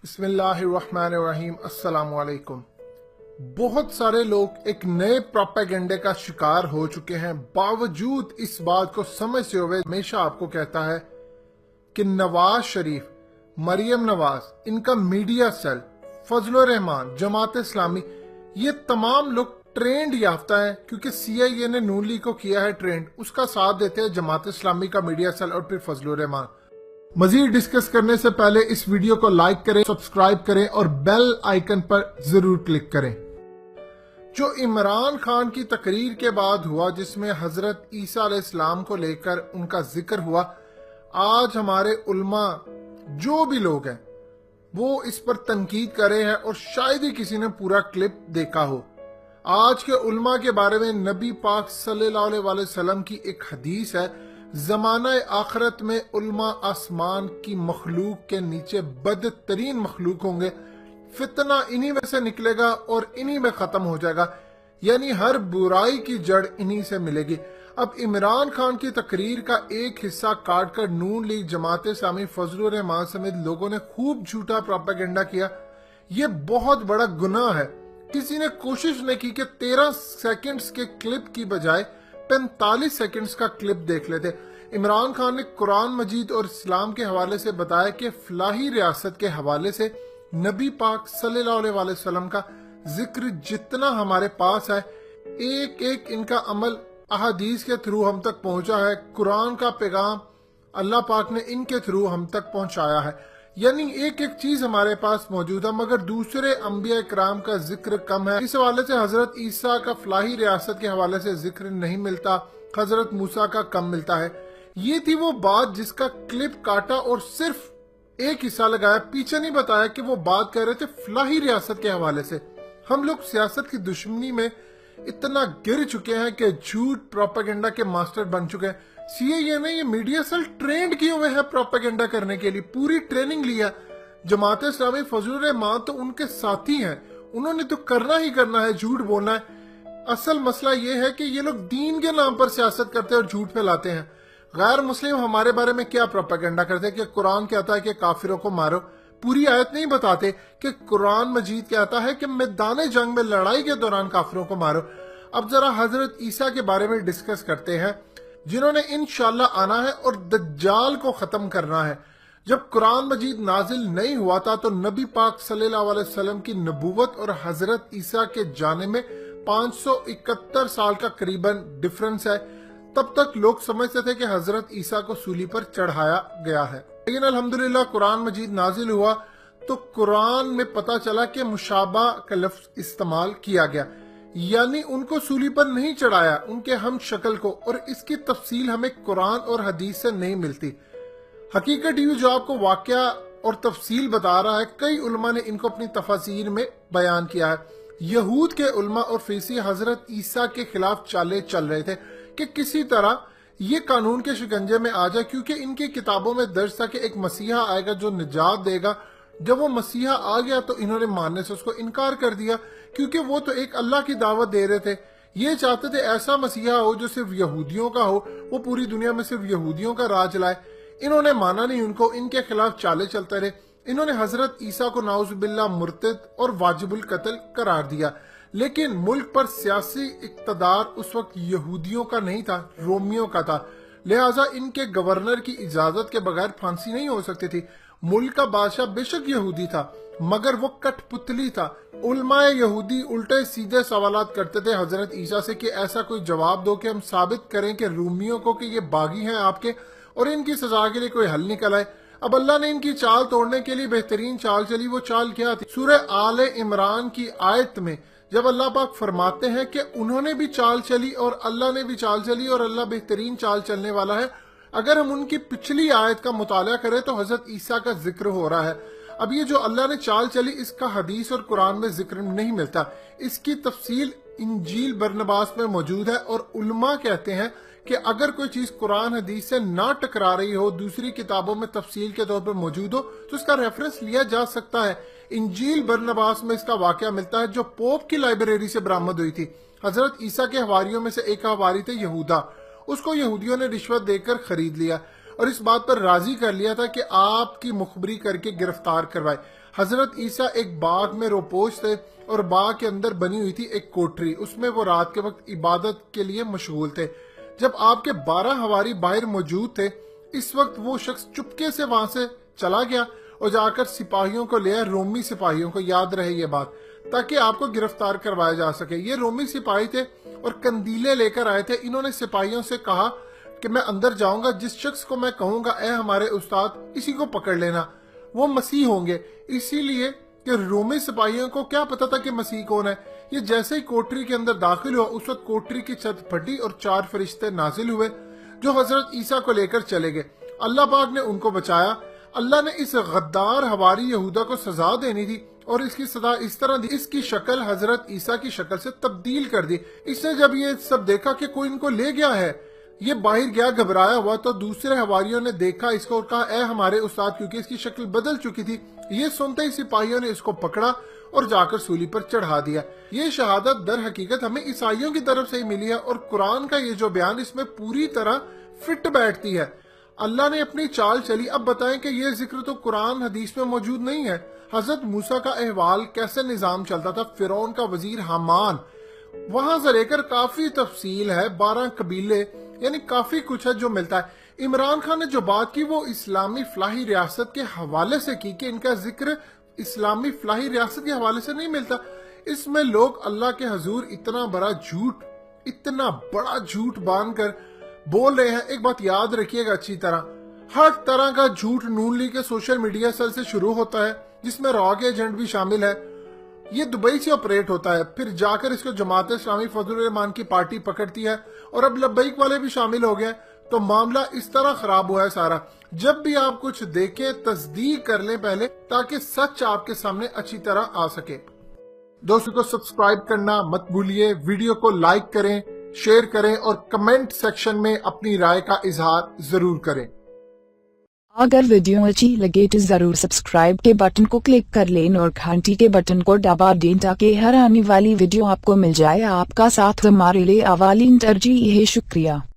بسم اللہ الرحمن الرحیم۔ السلام علیکم۔ بہت سارے لوگ ایک نئے پروپیگنڈے کا شکار ہو چکے ہیں، باوجود اس بات کو سمجھتے ہوئے ہمیشہ آپ کو کہتا ہے کہ نواز شریف، مریم نواز، ان کا میڈیا سیل، فضل الرحمان، جماعت اسلامی، یہ تمام لوگ ٹرینڈ یافتہ ہیں، کیونکہ سی آئی اے نے نون لیگ کو کیا ہے ٹرینڈ، اس کا ساتھ دیتے ہیں جماعت اسلامی کا میڈیا سیل اور پھر فضل الرحمان۔ مزید ڈسکس کرنے سے پہلے اس ویڈیو کو لائک کریں، سبسکرائب کریں اور بیل آئیکن پر ضرور کلک کریں۔ جو عمران خان کی تقریر کے بعد ہوا، جس میں حضرت عیسیٰ علیہ السلام کو لے کر ان کا ذکر ہوا، آج ہمارے علماء جو بھی لوگ ہیں وہ اس پر تنقید کر رہے ہیں، اور شاید ہی کسی نے پورا کلپ دیکھا ہو۔ آج کے علماء کے بارے میں نبی پاک صلی اللہ علیہ وسلم کی ایک حدیث ہے، زمانہ آخرت میں علماء آسمان کی مخلوق کے نیچے بدترین مخلوق ہوں گے، فتنہ انہی میں سے نکلے گا اور انہی میں ختم ہو جائے گا، یعنی ہر برائی کی جڑ انہی سے ملے گی۔ اب عمران خان کی تقریر کا ایک حصہ کاٹ کر نون لیگ، جماعت اسلامی، فضل الرحمان سمیت لوگوں نے خوب جھوٹا پروپیگنڈا کیا۔ یہ بہت بڑا گناہ ہے۔ کسی نے کوشش نہیں کی کہ 13 سیکنڈز کے کلپ کی بجائے 45 سیکنڈز کا کلپ دیکھ لیتے۔ عمران خان نے قرآن مجید اور اسلام کے حوالے سے بتایا کہ فلاحی ریاست کے حوالے سے نبی پاک صلی اللہ علیہ وسلم کا ذکر جتنا ہمارے پاس ہے، ایک ایک ان کا عمل احادیث کے تھرو ہم تک پہنچا ہے، قرآن کا پیغام اللہ پاک نے ان کے تھرو ہم تک پہنچایا ہے، یعنی ایک ایک چیز ہمارے پاس موجود ہے، مگر دوسرے انبیاء کرام کا ذکر کم ہے۔ اس حوالے سے حضرت عیسیٰ کا فلاحی ریاست کے حوالے سے ذکر نہیں ملتا، حضرت موسیٰ کا کم ملتا ہے۔ یہ تھی وہ بات جس کا کلپ کاٹا اور صرف ایک حصہ لگایا، پیچھے نہیں بتایا کہ وہ بات کہہ رہے تھے فلاحی ریاست کے حوالے سے۔ ہم لوگ سیاست کی دشمنی میں اتنا گر چکے ہیں کہ جھوٹ پروپیگنڈا کے ماسٹر بن چکے ہیں۔ سی اے اے نے یہ میڈیا سیل ٹرینڈ کیے ہوئے ہیں پروپیگنڈا کرنے کے لیے، پوری ٹریننگ لیا۔ جماعت اسلامی، فضل الرحمان تو ان کے ساتھی ہیں، انہوں نے تو کرنا ہی کرنا ہے، جھوٹ بولنا ہے۔ اصل مسئلہ یہ ہے کہ یہ لوگ دین کے نام پر سیاست کرتے ہیں اور جھوٹ پھیلاتے ہیں۔ غیر مسلم ہمارے بارے میں کیا پروپیگنڈا کرتے ہیں کہ قرآن کہتا ہے کہ کافروں کو مارو، پوری آیت نہیں بتاتے کہ قرآن مجید کہتا ہے کہ میدان جنگ میں لڑائی کے دوران کافروں کو مارو۔ اب ذرا حضرت عیسیٰ کے بارے میں ڈسکس کرتے ہیں، جنہوں نے انشاءاللہ آنا ہے اور دجال کو ختم کرنا ہے۔ جب قرآن مجید نازل نہیں ہوا تھا تو نبی پاک صلی اللہ علیہ وسلم کی نبوت اور حضرت عیسیٰ کے جانے میں 571 سال کا قریباً ڈفرنس ہے۔ تب تک لوگ سمجھتے تھے کہ حضرت عیسیٰ کو سولی پر چڑھایا گیا ہے، لیکن الحمدللہ قرآن مجید نازل ہوا تو قرآن میں پتہ چلا کہ مشابہ کا لفظ استعمال کیا گیا، یعنی ان کو سولی پر نہیں چڑھایا، ان کے ہم شکل کو، اور اس کی تفصیل ہمیں قرآن اور حدیث سے نہیں ملتی۔ حقیقت یہ جو آپ کو واقعہ اور تفصیل بتا رہا ہے، کئی علماء نے ان کو اپنی تفاسیر میں بیان کیا ہے۔ یہود کے علماء اور فریسی حضرت عیسیٰ کے خلاف چالیں چل رہے تھے کہ کسی طرح یہ قانون کے شکنجے میں آ جائے، کیونکہ ان کی کتابوں میں درج تھا کہ ایک مسیحا آئے گا جو نجات دے گا۔ جب وہ مسیحا آ گیا تو انہوں نے ماننے سے اس کو انکار کر دیا، کیونکہ وہ تو ایک اللہ کی دعوت دے رہے تھے۔ یہ چاہتے تھے ایسا مسیحا ہو جو صرف یہودیوں کا ہو، وہ پوری دنیا میں صرف یہودیوں کا راج لائے۔ انہوں نے مانا نہیں ان کو، ان کے خلاف چالے چلتے رہے۔ انہوں نے حضرت عیسیٰ کو نعوذ باللہ مرتد اور واجب القتل قرار دیا، لیکن ملک پر سیاسی اقتدار اس وقت یہودیوں کا نہیں تھا، رومیوں کا تھا، لہٰذا ان کے گورنر کی اجازت کے بغیر پھانسی نہیں ہو سکتی تھی۔ ملک کا بادشاہ بے شک یہودی تھا، مگر وہ کٹ پتلی تھا۔ علماء یہودی الٹے سیدھے سوالات کرتے تھے حضرت عیسیٰ سے کہ ایسا کوئی جواب دو کہ ہم ثابت کریں کہ رومیوں کو کہ یہ باغی ہیں آپ کے، اور ان کی سزا کے لیے کوئی حل نکل آئے۔ اب اللہ نے ان کی چال توڑنے کے لیے بہترین چال چلی۔ وہ چال کیا تھی؟ سورہ آل عمران کی آیت میں جب اللہ پاک فرماتے ہیں کہ انہوں نے بھی چال چلی اور اللہ نے بھی چال چلی اور اللہ بہترین چال چلنے والا ہے، اگر ہم ان کی پچھلی آیت کا مطالعہ کریں تو حضرت عیسیٰ کا ذکر ہو رہا ہے۔ اب یہ جو اللہ نے چال چلی، اس کا حدیث اور قرآن میں ذکر نہیں ملتا۔ اس کی تفصیل انجیل برنباس میں موجود ہے، اور علماء کہتے ہیں کہ اگر کوئی چیز قرآن حدیث سے نہ ٹکرا رہی ہو، دوسری کتابوں میں تفصیل کے طور پر موجود ہو، تو اس کا ریفرنس لیا جا سکتا ہے۔ انجیل برنباس میں اس کا واقعہ ملتا ہے، جو پوپ کی لائبریری سے برآمد ہوئی تھی۔ حضرت عیسیٰ کے حواریوں میں سے ایک حواری تھے یہودا، اس کو یہودیوں نے رشوت دے کر خرید لیا۔ اور اس بات پر راضی کر لیا تھا کہ آپ کی مخبری کر کے گرفتار کروائے۔ حضرت عیسیٰ ایک باغ میں روپوش تھے اور باغ کے اندر بنی ہوئی تھی ایک کوٹری، اس میں وہ رات کے وقت عبادت کے لیے مشغول تھے۔ جب آپ کے 12 حواری باہر موجود تھے، اس وقت وہ شخص چپکے سے وہاں سے چلا گیا اور جا کر سپاہیوں کو لے آیا، رومی سپاہیوں کو، یاد رہے یہ بات، تاکہ آپ کو گرفتار کروایا جا سکے۔ یہ رومی سپاہی تھے اور قندیلیں لے کر آئے تھے۔ انہوں نے سپاہیوں سے کہا کہ میں اندر جاؤں گا، جس شخص کو میں کہوں گا اے ہمارے استاد، اسی کو پکڑ لینا، وہ مسیح ہوں گے۔ اسی لیے کہ رومی سپاہیوں کو کیا پتا تھا کہ مسیح کون ہے۔ یہ جیسے ہی کوٹری کے اندر داخل ہوا، اس وقت کوٹری کی چھت پھٹی اور 4 فرشتے نازل ہوئے جو حضرت عیسیٰ کو لے کر چلے گئے۔ اللہ پاک نے ان کو بچایا۔ اللہ نے اس غدار حواری یہودا کو سزا دینی تھی اور اس کی سزا اس طرح دی، اس کی شکل حضرت عیسیٰ کی شکل سے تبدیل کر دی۔ اس نے جب یہ سب دیکھا کہ کوئی ان کو لے گیا ہے، یہ باہر گیا گھبرایا ہوا، تو دوسرے حواریوں نے دیکھا اس کو اور کہا اے ہمارے استاد، کیونکہ اس کی شکل بدل چکی تھی۔ یہ سنتے ہی سپاہیوں نے اس کو پکڑا اور جا کر سولی پر چڑھا دیا۔ یہ شہادت در حقیقت ہمیں عیسائیوں کی طرف سے ہی ملی ہے، اور قرآن کا یہ جو بیان اس میں پوری طرح فٹ بیٹھتی ہے۔ اللہ نے اپنی چال چلی۔ اب بتائیں کہ یہ ذکر تو قرآن حدیث میں موجود نہیں ہے۔ حضرت موسیٰ کا احوال کیسے نظام چلتا تھا، فرعون کا وزیر حامان، وہاں سے لے کر کافی تفصیل ہے، 12 قبیلے، یعنی کافی کچھ ہے جو ملتا ہے۔ عمران خان نے جو بات کی وہ اسلامی فلاحی ریاست کے حوالے سے کی، کہ ان کا ذکر اسلامی فلاحی ریاست کے حوالے سے نہیں ملتا۔ اس میں لوگ اللہ کے حضور اتنا بڑا جھوٹ باندھ کر بول رہے ہیں۔ ایک بات یاد رکھیے گا اچھی طرح، ہر طرح کا جھوٹ نون لیگ کے سوشل میڈیا سیل سے شروع ہوتا ہے، جس میں راگ ایجنٹ بھی شامل ہے۔ یہ دبئی سے آپریٹ ہوتا ہے، پھر جا کر اس کو جماعت اسلامی فضل الرحمان کی پارٹی پکڑتی ہے، اور اب لبیک والے بھی شامل ہو گئے، تو معاملہ اس طرح خراب ہوا ہے سارا۔ جب بھی آپ کچھ دیکھیں تصدیق کر لیں پہلے، تاکہ سچ آپ کے سامنے اچھی طرح آ سکے۔ دوستوں کو سبسکرائب کرنا مت بھولیے، ویڈیو کو لائک کریں، شیئر کریں اور کمنٹ سیکشن میں اپنی رائے کا اظہار ضرور کریں۔ اگر ویڈیو اچھی لگے تو ضرور سبسکرائب کے بٹن کو کلک کر لیں اور گھنٹی کے بٹن کو دبا دیں تاکہ ہر آنے والی ویڈیو آپ کو مل جائے۔ آپ کا ساتھ ہمارے لیے اولین ترجیح ہے۔ شکریہ۔